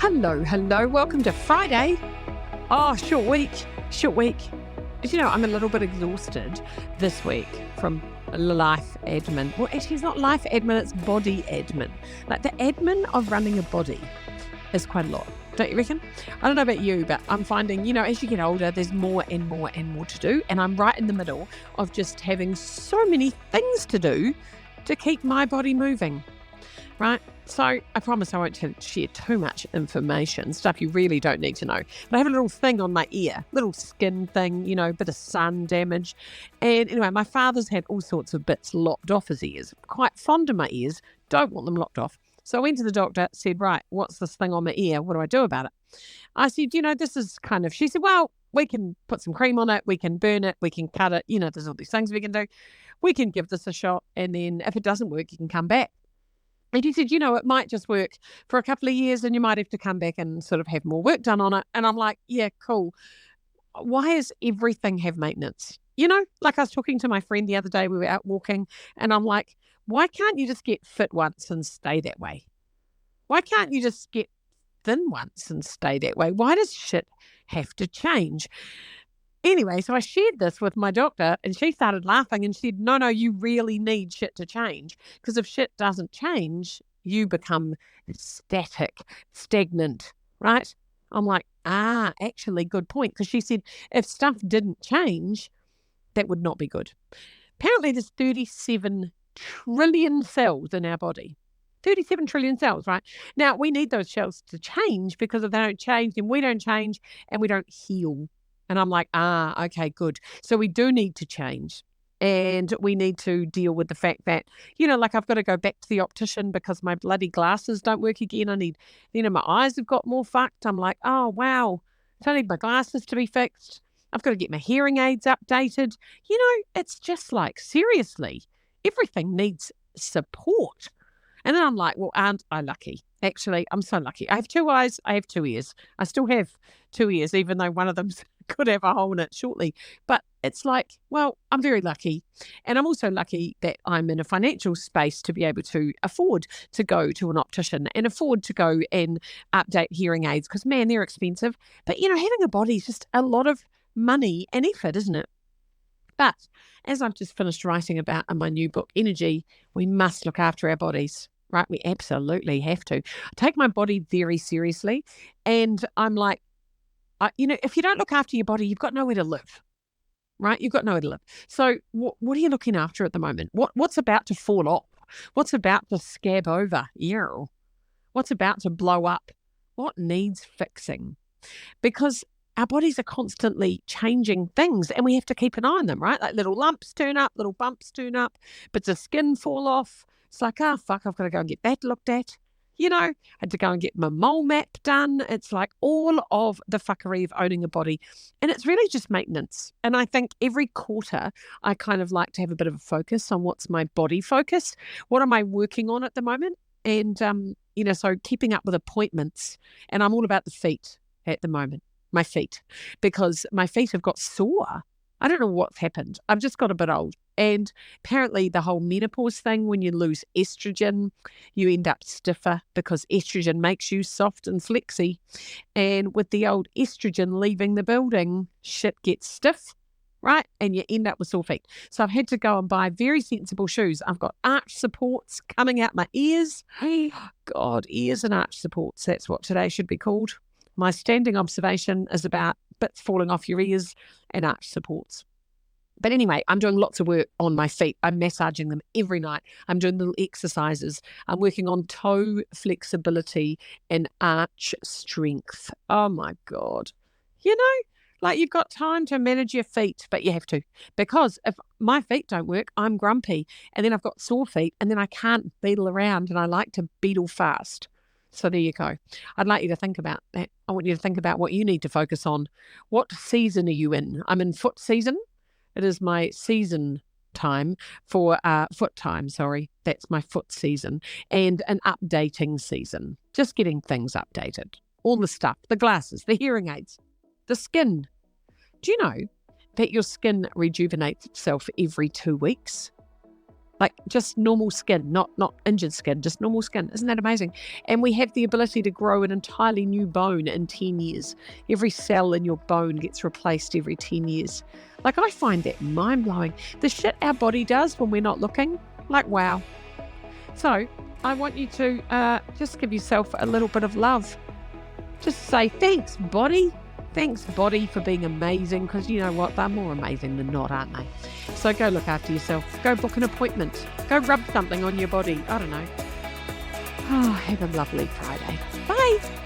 Hello. Welcome to Friday. Oh, short week. As you know, I'm a little bit exhausted this week from life admin. Well, actually, it's not life admin, it's body admin. Like the admin of running a body is quite a lot, don't you reckon? I don't know about you, but I'm finding, as you get older, there's more and more to do. And I'm right in the middle of just having so many things to do to keep my body moving, right? So I promise I won't share too much information, stuff you really don't need to know. But I have a little thing on my ear, little skin thing, a bit of sun damage. And anyway, my father's had all sorts of bits lopped off his ears. Quite fond of my ears, don't want them lopped off. So I went to the doctor, said, right, what's this thing on my ear? What do I do about it? I said, this is she said, well, we can put some cream on it, we can burn it, we can cut it, there's all these things we can do. We can give this a shot, and then if it doesn't work, you can come back. And he said, it might just work for a couple of years and you might have to come back and sort of have more work done on it. And I'm like, yeah, cool. Why does everything have maintenance? Like I was talking to my friend the other day, we were out walking, and I'm like, why can't you just get fit once and stay that way? Why can't you just get thin once and stay that way? Why does shit have to change? Anyway, so I shared this with my doctor and she started laughing and she said, no, you really need shit to change, because if shit doesn't change, you become stagnant, right? I'm like, actually, good point. Because she said, if stuff didn't change, that would not be good. Apparently, there's 37 trillion cells in our body. 37 trillion cells, right? Now, we need those cells to change, because if they don't change, then we don't change and we don't heal. And I'm like, okay, good. So we do need to change, and we need to deal with the fact that, like I've got to go back to the optician because my bloody glasses don't work again. I need, my eyes have got more fucked. I'm like, oh, wow. So I need my glasses to be fixed. I've got to get my hearing aids updated. It's just like, seriously, everything needs support. And then I'm like, well, aren't I lucky? Actually, I'm so lucky. I have 2 eyes. I have 2 ears. I still have 2 ears, even though one of them could have a hole in it shortly. But it's like, well, I'm very lucky. And I'm also lucky that I'm in a financial space to be able to afford to go to an optician and afford to go and update hearing aids, because, man, they're expensive. But, having a body is just a lot of money and effort, isn't it? But as I've just finished writing about in my new book, Energy, we must look after our bodies. Right, we absolutely have to. I take my body very seriously, and I'm like, if you don't look after your body, you've got nowhere to live, right? You've got nowhere to live. So what are you looking after at the moment? What's about to fall off? What's about to scab over? Ew. What's about to blow up? What needs fixing? Because our bodies are constantly changing things, and we have to keep an eye on them, right? Like little lumps turn up, little bumps turn up, bits of skin fall off. It's like, fuck, I've got to go and get that looked at. I had to go and get my mole map done. It's like all of the fuckery of owning a body. And it's really just maintenance. And I think every quarter, I kind of like to have a bit of a focus on what's my body focus. What am I working on at the moment? And, so keeping up with appointments. And I'm all about the feet at the moment, my feet, because my feet have got sore. I don't know what's happened. I've just got a bit old. And apparently the whole menopause thing, when you lose estrogen, you end up stiffer because estrogen makes you soft and flexy. And with the old estrogen leaving the building, shit gets stiff, right? And you end up with sore feet. So I've had to go and buy very sensible shoes. I've got arch supports coming out my ears. Hey, God, ears and arch supports. That's what today should be called. My standing observation is about bits falling off your ears and arch supports. But anyway, I'm doing lots of work on my feet. I'm massaging them every night. I'm doing little exercises. I'm working on toe flexibility and arch strength. Oh my God. Like you've got time to manage your feet, but you have to. Because if my feet don't work, I'm grumpy. And then I've got sore feet, and then I can't beetle around, and I like to beetle fast. So there you go. I'd like you to think about that. I want you to think about what you need to focus on. What season are you in? I'm in foot season. It is my season time for foot time, sorry. That's my foot season. And an updating season. Just getting things updated. All the stuff, the glasses, the hearing aids, the skin. Do you know that your skin rejuvenates itself every 2 weeks? Like just normal skin, not injured skin, just normal skin. Isn't that amazing? And we have the ability to grow an entirely new bone in 10 years. Every cell in your bone gets replaced every 10 years. Like, I find that mind-blowing. The shit our body does when we're not looking, like, wow. So I want you to just give yourself a little bit of love. Just say, thanks, body. Thanks, body, for being amazing, because you know what? They're more amazing than not, aren't they? So go look after yourself. Go book an appointment. Go rub something on your body. I don't know. Oh, have a lovely Friday. Bye.